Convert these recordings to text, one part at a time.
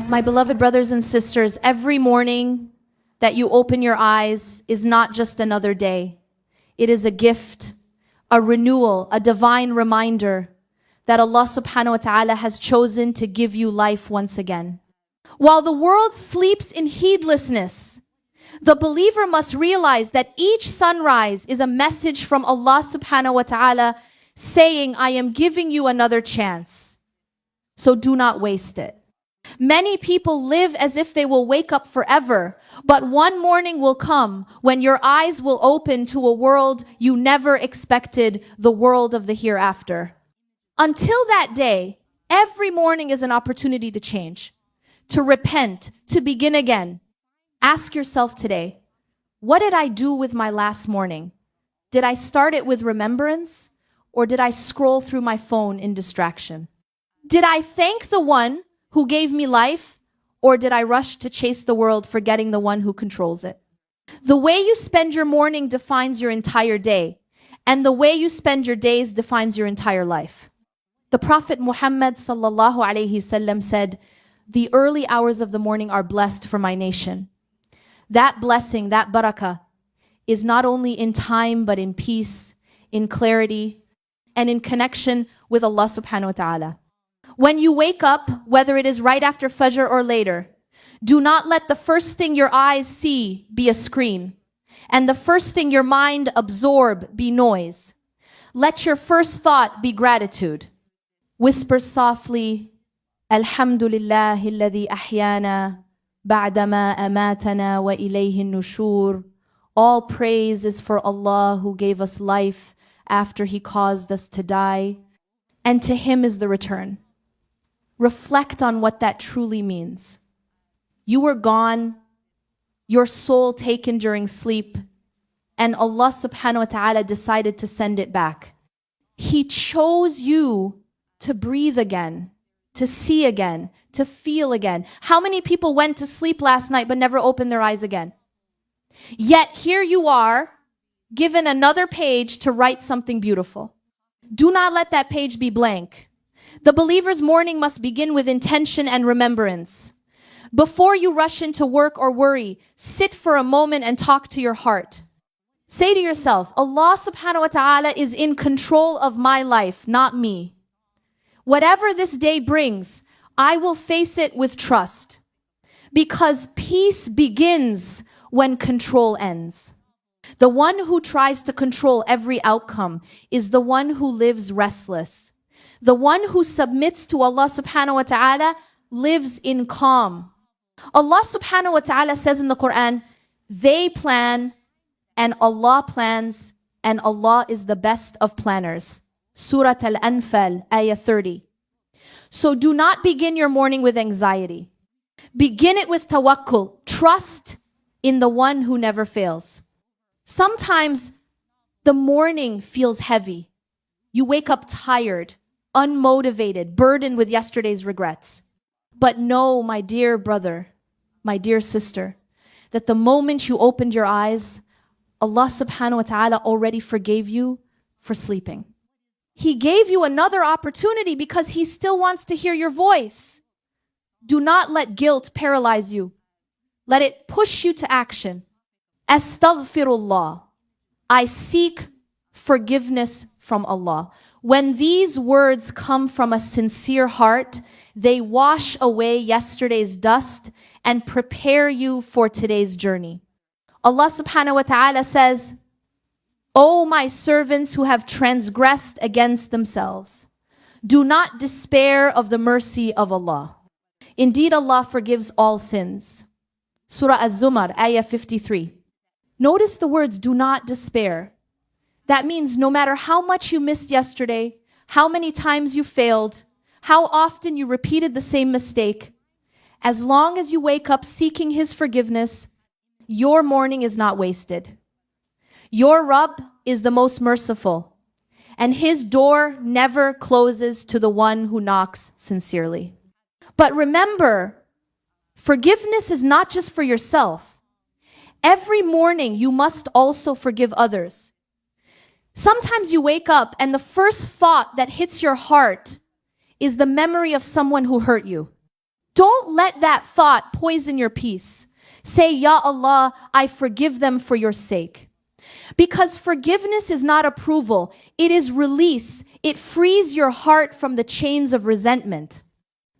My beloved brothers and sisters, every morning that you open your eyes is not just another day. It is a gift, a renewal, a divine reminder that Allah subhanahu wa ta'ala has chosen to give you life once again. While the world sleeps in heedlessness, the believer must realize that each sunrise is a message from Allah subhanahu wa ta'ala saying, I am giving you another chance. So do not waste it. Many people live as if they will wake up forever, but one morning will come when your eyes will open to a world you never expected, the world of the hereafter. Until that day, every morning is an opportunity to change, to repent, to begin again. Ask yourself today, what did I do with my last morning? Did I start it with remembrance, or did I scroll through my phone in distraction? Did I thank the one who gave me life, or did I rush to chase the world, forgetting the one who controls it? The way you spend your morning defines your entire day, and the way you spend your days defines your entire life. The Prophet Muhammad sallallahu alaihi wasallam said, the early hours of the morning are blessed for my nation. That blessing, that barakah, is not only in time, but in peace, in clarity, and in connection with Allah subhanahu wa ta'ala. When you wake up, whether it is right after Fajr or later, do not let the first thing your eyes see be a screen, and the first thing your mind absorb be noise. Let your first thought be gratitude. Whisper softly, Alhamdulillahi alladhi ahyana ba'dama amatana wa ilayhi nushur. All praise is for Allah who gave us life after He caused us to die, and to Him is the return. Reflect on what that truly means. You were gone, your soul taken during sleep, and Allah subhanahu wa ta'ala decided to send it back. He chose you to breathe again, to see again, to feel again. How many people went to sleep last night but never opened their eyes again? Yet here you are, given another page to write something beautiful. Do not let that page be blank. The believer's morning must begin with intention and remembrance. Before you rush into work or worry, sit for a moment and talk to your heart. Say to yourself, Allah subhanahu wa ta'ala is in control of my life, not me. Whatever this day brings, I will face it with trust, because peace begins when control ends. The one who tries to control every outcome is the one who lives restless. The one who submits to Allah subhanahu wa ta'ala lives in calm. Allah subhanahu wa ta'ala says in the Quran, they plan and Allah plans, and Allah is the best of planners. Surah Al-Anfal, ayah 30. So do not begin your morning with anxiety. Begin it with tawakkul, trust in the one who never fails. Sometimes the morning feels heavy. You wake up tired, unmotivated, burdened with yesterday's regrets. But know, my dear brother, my dear sister, that the moment you opened your eyes, Allah subhanahu wa ta'ala already forgave you for sleeping. He gave you another opportunity because He still wants to hear your voice. Do not let guilt paralyze you. Let it push you to action. Astaghfirullah. I seek forgiveness from Allah. When these words come from a sincere heart, they wash away yesterday's dust and prepare you for today's journey. Allah subhanahu wa ta'ala says, O my servants who have transgressed against themselves, do not despair of the mercy of Allah. Indeed, Allah forgives all sins. Surah Az-Zumar, ayah 53. Notice the words, do not despair. That means no matter how much you missed yesterday, how many times you failed, how often you repeated the same mistake, as long as you wake up seeking His forgiveness, your morning is not wasted. Your Rabb is the most merciful, and His door never closes to the one who knocks sincerely. But remember, forgiveness is not just for yourself. Every morning you must also forgive others. Sometimes you wake up and the first thought that hits your heart is the memory of someone who hurt you. Don't let that thought poison your peace. Say, Ya Allah, I forgive them for your sake. Because forgiveness is not approval, it is release. It frees your heart from the chains of resentment.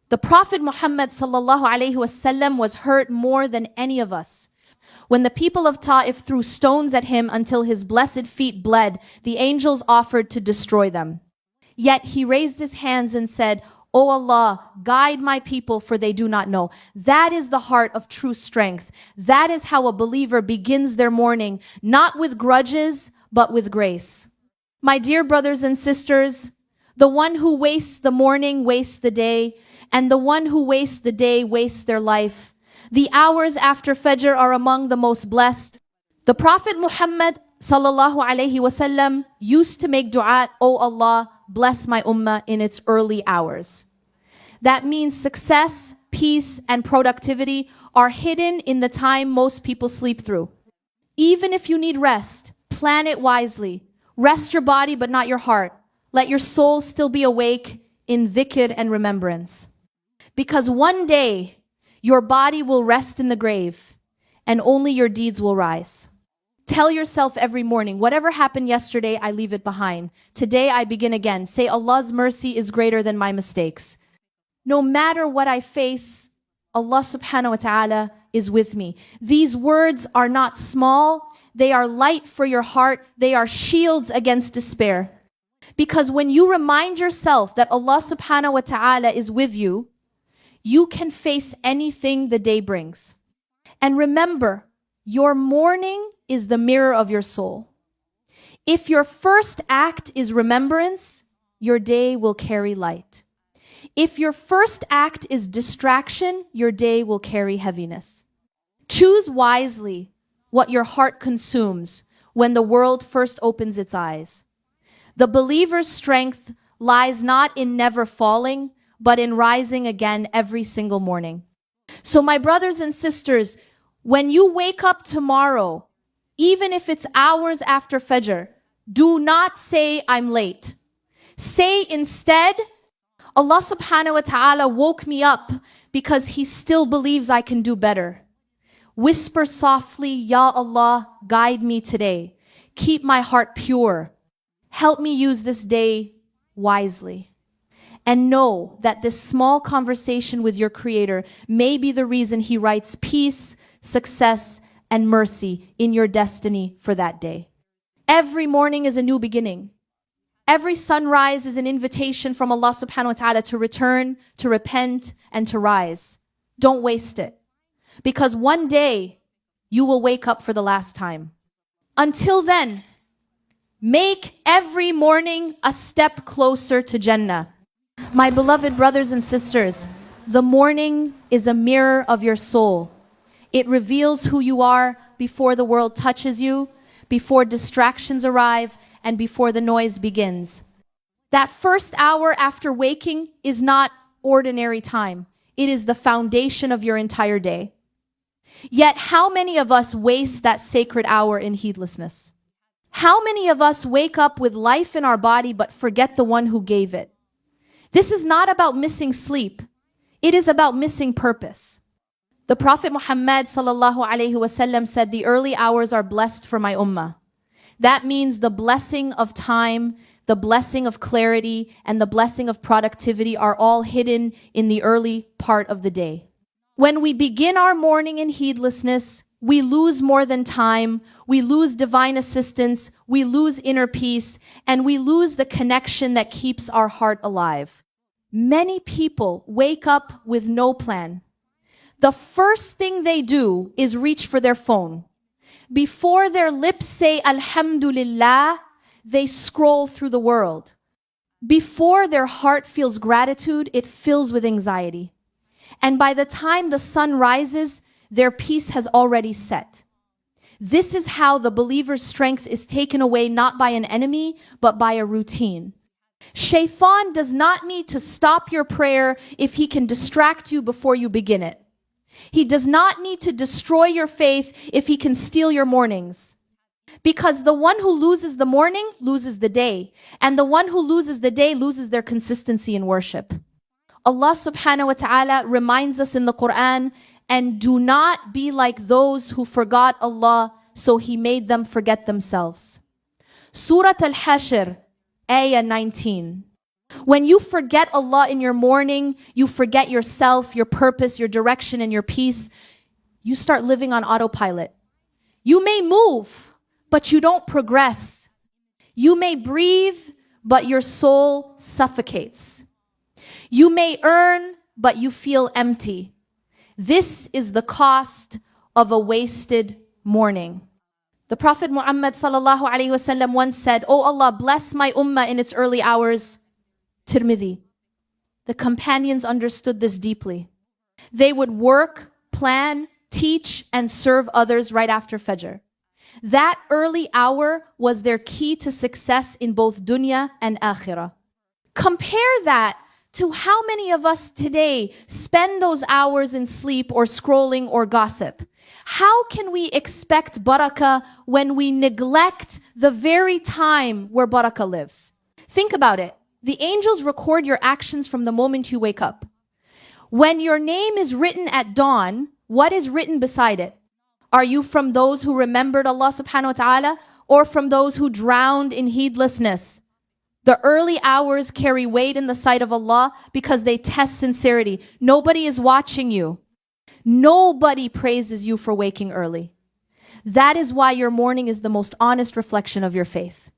The Prophet Muhammad ﷺ was hurt more than any of us. When the people of Ta'if threw stones at him until his blessed feet bled, the angels offered to destroy them. Yet he raised his hands and said, O Allah, guide my people, for they do not know. That is the heart of true strength. That is how a believer begins their morning, not with grudges, but with grace. My dear brothers and sisters, the one who wastes the morning wastes the day, and the one who wastes the day wastes their life. The hours after Fajr are among the most blessed. The Prophet Muhammad ﷺ used to make dua, O Allah, bless my ummah in its early hours. That means success, peace, and productivity are hidden in the time most people sleep through. Even if you need rest, plan it wisely. Rest your body but not your heart. Let your soul still be awake in dhikr and remembrance. Because one day, your body will rest in the grave, and only your deeds will rise. Tell yourself every morning, whatever happened yesterday, I leave it behind. Today I begin again. Say, Allah's mercy is greater than my mistakes. No matter what I face, Allah subhanahu wa ta'ala is with me. These words are not small. They are light for your heart. They are shields against despair. Because when you remind yourself that Allah subhanahu wa ta'ala is with you, you can face anything the day brings. And remember, your morning is the mirror of your soul. If your first act is remembrance, your day will carry light. If your first act is distraction, your day will carry heaviness. Choose wisely what your heart consumes when the world first opens its eyes. The believer's strength lies not in never falling, but in rising again every single morning. So my brothers and sisters, when you wake up tomorrow, even if it's hours after Fajr, do not say, I'm late. Say instead, Allah subhanahu wa ta'ala woke me up because He still believes I can do better. Whisper softly, Ya Allah, guide me today. Keep my heart pure. Help me use this day wisely. And know that this small conversation with your Creator may be the reason He writes peace, success, and mercy in your destiny for that day. Every morning is a new beginning. Every sunrise is an invitation from Allah subhanahu wa ta'ala to return, to repent, and to rise. Don't waste it. Because one day, you will wake up for the last time. Until then, make every morning a step closer to Jannah. My beloved brothers and sisters, the morning is a mirror of your soul. It reveals who you are before the world touches you, before distractions arrive, and before the noise begins. That first hour after waking is not ordinary time. It is the foundation of your entire day. Yet how many of us waste that sacred hour in heedlessness? How many of us wake up with life in our body but forget the one who gave it? This is not about missing sleep. It is about missing purpose. The Prophet Muhammad ﷺ said, the early hours are blessed for my ummah. That means the blessing of time, the blessing of clarity, and the blessing of productivity are all hidden in the early part of the day. When we begin our morning in heedlessness, we lose more than time, we lose divine assistance, we lose inner peace, and we lose the connection that keeps our heart alive. Many people wake up with no plan. The first thing they do is reach for their phone. Before their lips say Alhamdulillah, they scroll through the world. Before their heart feels gratitude, it fills with anxiety. And by the time the sun rises, their peace has already set. This is how the believer's strength is taken away not by an enemy, but by a routine. Shaitan does not need to stop your prayer if he can distract you before you begin it. He does not need to destroy your faith if he can steal your mornings. Because the one who loses the morning loses the day. And the one who loses the day loses their consistency in worship. Allah subhanahu wa ta'ala reminds us in the Quran, and do not be like those who forgot Allah, so He made them forget themselves. Surah Al-Hashr, Ayah 19. When you forget Allah in your morning, you forget yourself, your purpose, your direction, and your peace. You start living on autopilot. You may move, but you don't progress. You may breathe, but your soul suffocates. You may earn, but you feel empty. This is the cost of a wasted morning. The Prophet Muhammad sallallahu alaihi wasallam once said, "Oh Allah, bless my ummah in its early hours." Tirmidhi. The companions understood this deeply. They would work, plan, teach, and serve others right after Fajr. That early hour was their key to success in both dunya and akhirah. Compare that to how many of us today spend those hours in sleep or scrolling or gossip. How can we expect barakah when we neglect the very time where barakah lives? Think about it. The angels record your actions from the moment you wake up. When your name is written at dawn, what is written beside it? Are you from those who remembered Allah subhanahu wa ta'ala, or from those who drowned in heedlessness? The early hours carry weight in the sight of Allah because they test sincerity. Nobody is watching you. Nobody praises you for waking early. That is why your morning is the most honest reflection of your faith.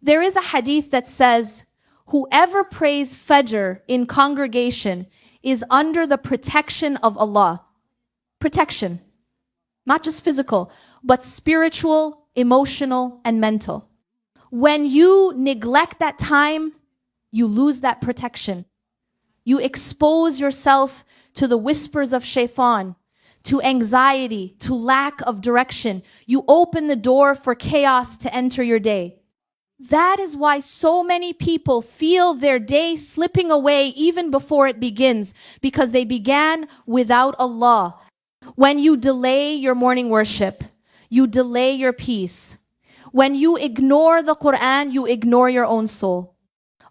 There is a hadith that says, whoever prays Fajr in congregation is under the protection of Allah. Protection. Not just physical, but spiritual, emotional, and mental. When you neglect that time, you lose that protection. You expose yourself to the whispers of shaitan, to anxiety, to lack of direction. You open the door for chaos to enter your day. That is why so many people feel their day slipping away even before it begins, because they began without Allah. When you delay your morning worship, you delay your peace. When you ignore the Quran, you ignore your own soul.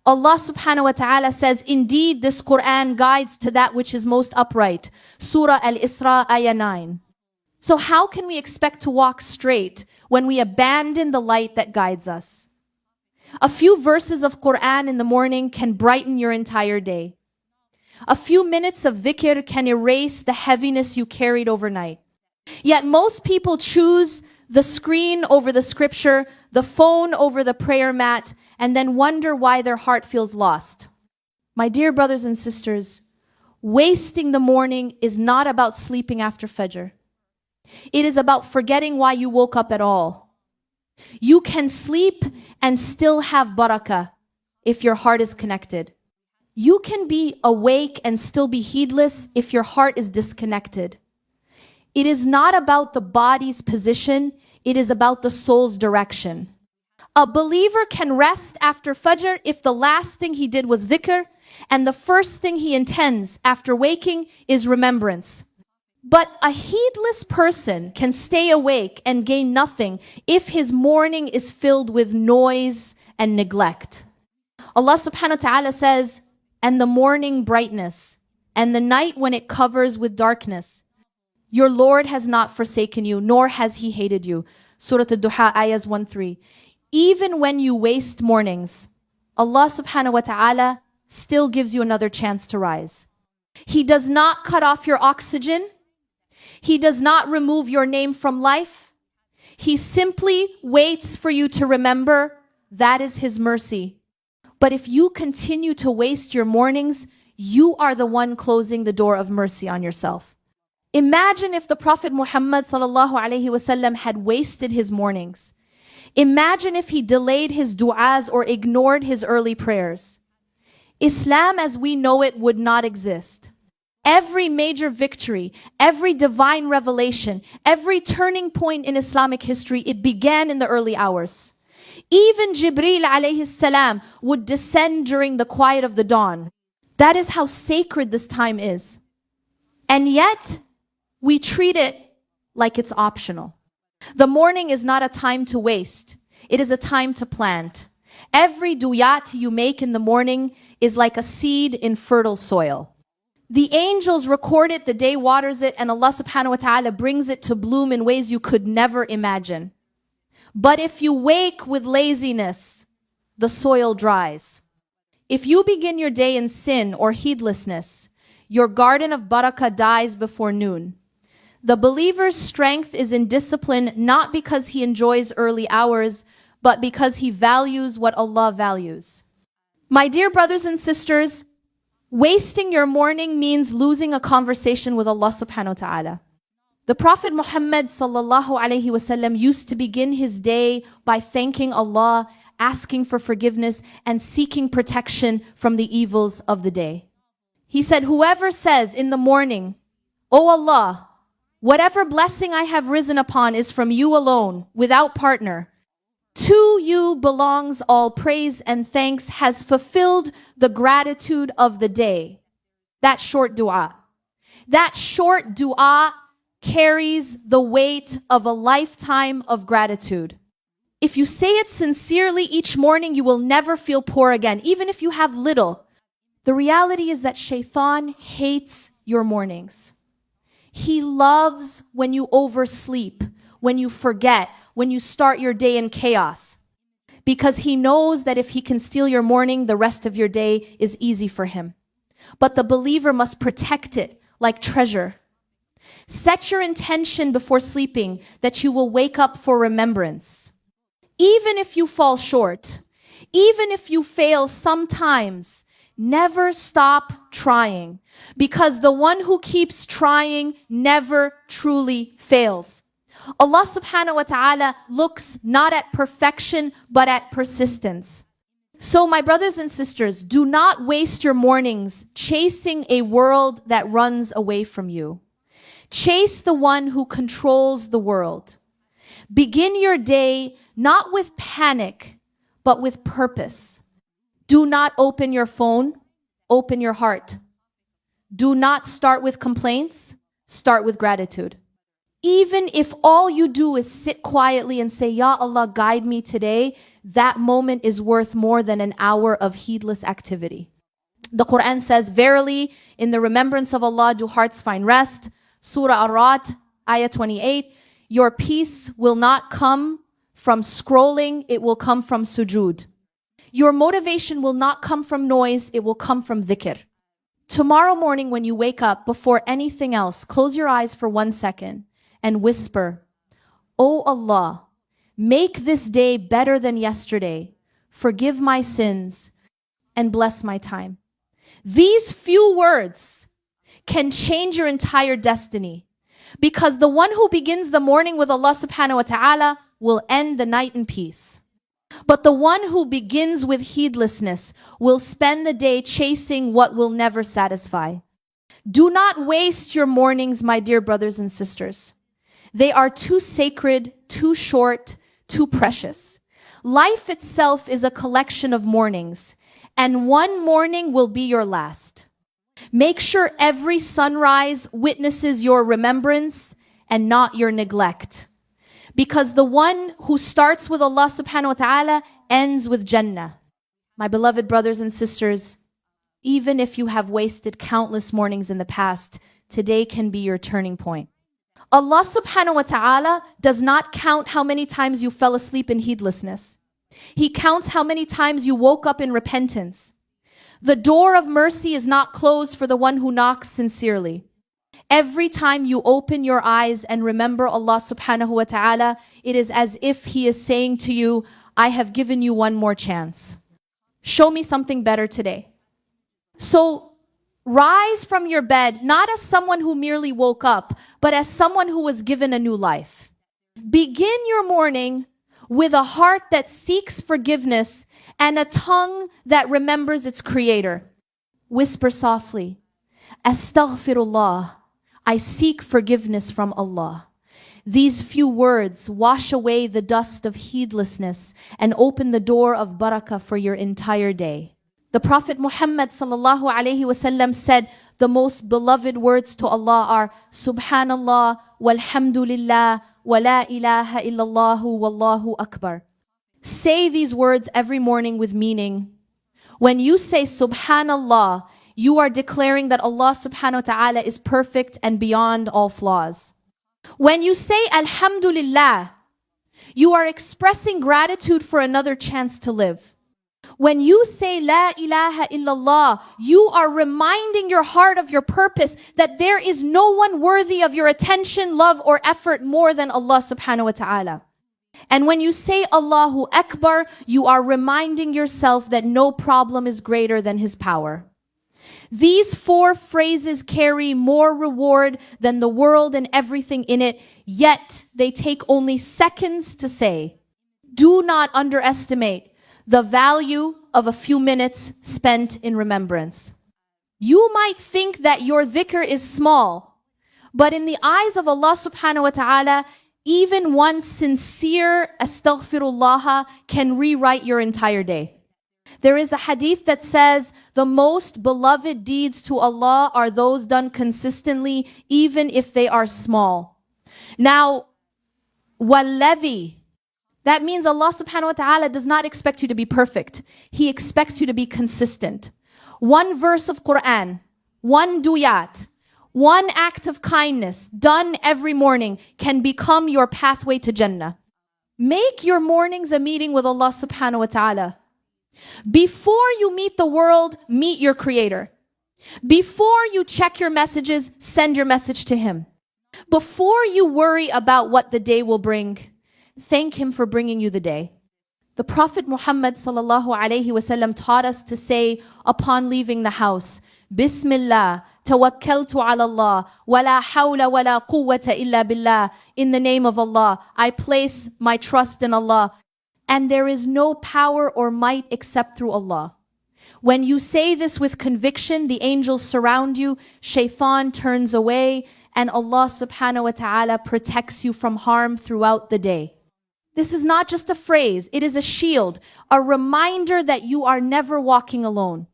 Allah subhanahu wa ta'ala says, indeed, this Quran guides to that which is most upright. Surah Al-Isra, Ayah 9. So how can we expect to walk straight when we abandon the light that guides us? A few verses of Quran in the morning can brighten your entire day. A few minutes of dhikr can erase the heaviness you carried overnight. Yet most people choose the screen over the scripture, the phone over the prayer mat, and then wonder why their heart feels lost. My dear brothers and sisters, wasting the morning is not about sleeping after Fajr. It is about forgetting why you woke up at all. You can sleep and still have barakah if your heart is connected. You can be awake and still be heedless if your heart is disconnected. It is not about the body's position, it is about the soul's direction. A believer can rest after Fajr if the last thing he did was dhikr, and the first thing he intends after waking is remembrance. But a heedless person can stay awake and gain nothing if his morning is filled with noise and neglect. Allah subhanahu wa ta'ala says, and the morning brightness, and the night when it covers with darkness. Your Lord has not forsaken you, nor has He hated you. Surah Al-Duha, ayahs 1-3. Even when you waste mornings, Allah subhanahu wa ta'ala still gives you another chance to rise. He does not cut off your oxygen. He does not remove your name from life. He simply waits for you to remember. That is His mercy. But if you continue to waste your mornings, you are the one closing the door of mercy on yourself. Imagine if the Prophet Muhammad sallallahu alaihi wasallam had wasted his mornings. Imagine if he delayed his du'as or ignored his early prayers. Islam as we know it would not exist. Every major victory, every divine revelation, every turning point in Islamic history, it began in the early hours. Even Jibreel alayhi salam would descend during the quiet of the dawn. That is how sacred this time is. And yet, we treat it like it's optional. The morning is not a time to waste. It is a time to plant. Every duyat you make in the morning is like a seed in fertile soil. The angels record it, the day waters it, and Allah subhanahu wa ta'ala brings it to bloom in ways you could never imagine. But if you wake with laziness, the soil dries. If you begin your day in sin or heedlessness, your garden of barakah dies before noon. The believer's strength is in discipline, not because he enjoys early hours, but because he values what Allah values. My dear brothers and sisters, wasting your morning means losing a conversation with Allah subhanahu wa ta'ala. The Prophet Muhammad sallallahu alayhi wasallam used to begin his day by thanking Allah, asking for forgiveness, and seeking protection from the evils of the day. He said, whoever says in the morning, "O Allah, whatever blessing I have risen upon is from you alone, without partner. To you belongs all praise and thanks," has fulfilled the gratitude of the day. That short dua. That short dua carries the weight of a lifetime of gratitude. If you say it sincerely each morning, you will never feel poor again, even if you have little. The reality is that Shaitan hates your mornings. He loves when you oversleep, when you forget, when you start your day in chaos. Because he knows that if he can steal your morning, the rest of your day is easy for him. But the believer must protect it like treasure. Set your intention before sleeping that you will wake up for remembrance. Even if you fall short, even if you fail sometimes, never stop trying, because the one who keeps trying never truly fails. Allah subhanahu wa ta'ala looks not at perfection, but at persistence. So my brothers and sisters, do not waste your mornings chasing a world that runs away from you. Chase the one who controls the world. Begin your day not with panic, but with purpose. Do not open your phone, open your heart. Do not start with complaints, start with gratitude. Even if all you do is sit quietly and say, "Ya Allah, guide me today," that moment is worth more than an hour of heedless activity. The Quran says, "Verily, in the remembrance of Allah do hearts find rest." Surah Ar-Ra'd, Ayah 28, "Your peace will not come from scrolling, it will come from sujood. Your motivation will not come from noise, it will come from dhikr." Tomorrow morning when you wake up, before anything else, close your eyes for 1 second and whisper, "O Allah, make this day better than yesterday. Forgive my sins and bless my time." These few words can change your entire destiny, because the one who begins the morning with Allah subhanahu wa ta'ala will end the night in peace. But the one who begins with heedlessness will spend the day chasing what will never satisfy. Do not waste your mornings, my dear brothers and sisters. They are too sacred, too short, too precious. Life itself is a collection of mornings, and one morning will be your last. Make sure every sunrise witnesses your remembrance and not your neglect. Because the one who starts with Allah subhanahu wa ta'ala ends with Jannah. My beloved brothers and sisters, even if you have wasted countless mornings in the past, today can be your turning point. Allah subhanahu wa ta'ala does not count how many times you fell asleep in heedlessness. He counts how many times you woke up in repentance. The door of mercy is not closed for the one who knocks sincerely. Every time you open your eyes and remember Allah subhanahu wa ta'ala, it is as if He is saying to you, "I have given you one more chance. Show me something better today." So rise from your bed, not as someone who merely woke up, but as someone who was given a new life. Begin your morning with a heart that seeks forgiveness and a tongue that remembers its Creator. Whisper softly, "Astaghfirullah, I seek forgiveness from Allah." These few words wash away the dust of heedlessness and open the door of barakah for your entire day. The Prophet Muhammad sallallahu alaihi wasallam said, the most beloved words to Allah are Subhanallah, walhamdulillah, wa la ilaha illallahu, wallahu akbar. Say these words every morning with meaning. When you say Subhanallah, you are declaring that Allah subhanahu wa ta'ala is perfect and beyond all flaws. When you say Alhamdulillah, you are expressing gratitude for another chance to live. When you say La ilaha illallah, you are reminding your heart of your purpose, that there is no one worthy of your attention, love, or effort more than Allah subhanahu wa ta'ala. And when you say Allahu Akbar, you are reminding yourself that no problem is greater than His power. These 4 phrases carry more reward than the world and everything in it, yet they take only seconds to say. Do not underestimate the value of a few minutes spent in remembrance. You might think that your dhikr is small, but in the eyes of Allah subhanahu wa ta'ala, even one sincere astaghfirullah can rewrite your entire day. There is a hadith that says, the most beloved deeds to Allah are those done consistently, even if they are small. Now, walladhi, that means Allah subhanahu wa ta'ala does not expect you to be perfect. He expects you to be consistent. One verse of Quran, one duyat, one act of kindness done every morning can become your pathway to Jannah. Make your mornings a meeting with Allah subhanahu wa ta'ala. Before you meet the world, meet your Creator. Before you check your messages, send your message to Him. Before you worry about what the day will bring, thank Him for bringing you the day. The Prophet Muhammad sallallahu alaihi wasallam taught us to say upon leaving the house, Bismillah, tawakkaltu ala Allah, wala hawla wala quwwata illa billah. In the name of Allah, I place my trust in Allah, and there is no power or might except through Allah. When you say this with conviction, the angels surround you, shaitan turns away, and Allah subhanahu wa ta'ala protects you from harm throughout the day. This is not just a phrase, it is a shield, a reminder that you are never walking alone.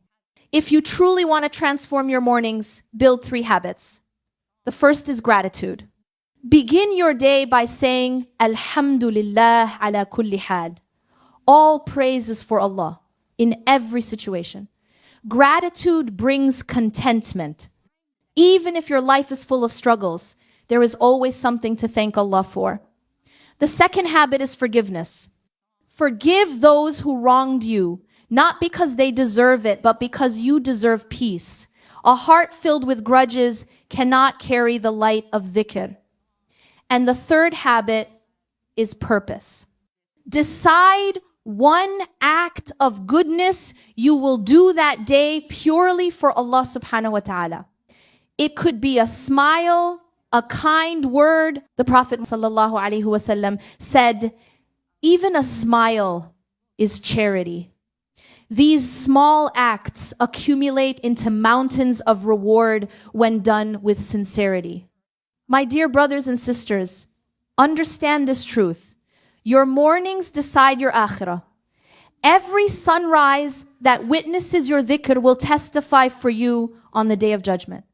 If you truly want to transform your mornings, build 3 habits. The first is gratitude. Begin your day by saying, Alhamdulillah ala kulli hal. All praise is for Allah in every situation. Gratitude brings contentment. Even if your life is full of struggles, there is always something to thank Allah for. The second habit is forgiveness. Forgive those who wronged you, not because they deserve it, but because you deserve peace. A heart filled with grudges cannot carry the light of dhikr. And the third habit is purpose. Decide one act of goodness you will do that day purely for Allah subhanahu wa ta'ala. It could be a smile, a kind word. The Prophet sallallahu alaihi wasallam said, even a smile is charity. These small acts accumulate into mountains of reward when done with sincerity. My dear brothers and sisters, understand this truth. Your mornings decide your akhirah. Every sunrise that witnesses your dhikr will testify for you on the day of judgment.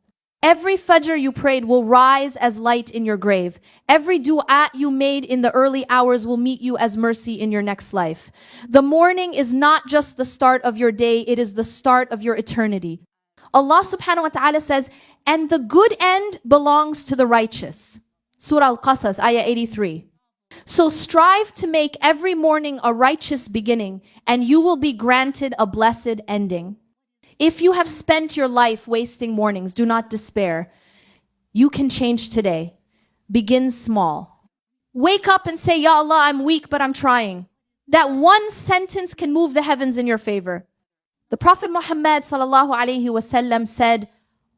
Every fajr you prayed will rise as light in your grave. Every du'a you made in the early hours will meet you as mercy in your next life. The morning is not just the start of your day, it is the start of your eternity. Allah subhanahu wa ta'ala says, and the good end belongs to the righteous. Surah Al-Qasas, ayah 83. So strive to make every morning a righteous beginning, and you will be granted a blessed ending. If you have spent your life wasting mornings, do not despair. You can change today. Begin small. Wake up and say, Ya Allah, I'm weak, but I'm trying. That one sentence can move the heavens in your favor. The Prophet Muhammad sallallahu alaihi wasallam said,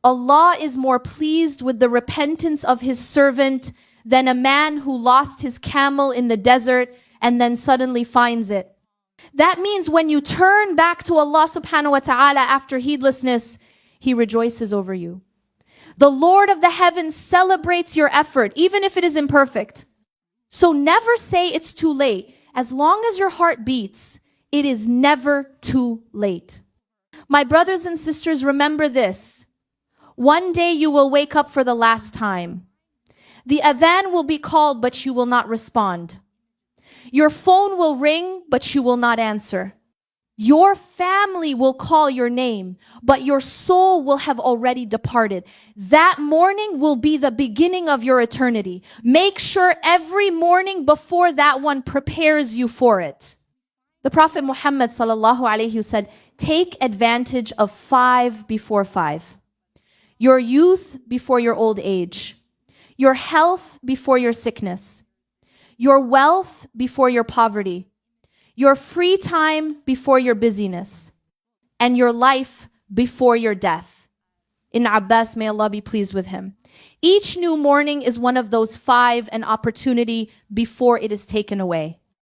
Allah is more pleased with the repentance of His servant than a man who lost his camel in the desert and then suddenly finds it. That means when you turn back to Allah subhanahu wa ta'ala after heedlessness, He rejoices over you. The Lord of the heavens celebrates your effort, even if it is imperfect. So never say it's too late. As long as your heart beats, it is never too late. My brothers and sisters, remember this. One day you will wake up for the last time. The adhan will be called, but you will not respond. Your phone will ring, but you will not answer. Your family will call your name, but your soul will have already departed. That morning will be the beginning of your eternity. Make sure every morning before that one prepares you for it. The Prophet Muhammad sallallahu alaihi wasallam said, take advantage of 5 before 5. Your youth before your old age. Your health before your sickness. Your wealth before your poverty. Your free time before your busyness, and your life before your death. Ibn Abbas, may Allah be pleased with him. Each new morning is one of those 5, an opportunity before it is taken away.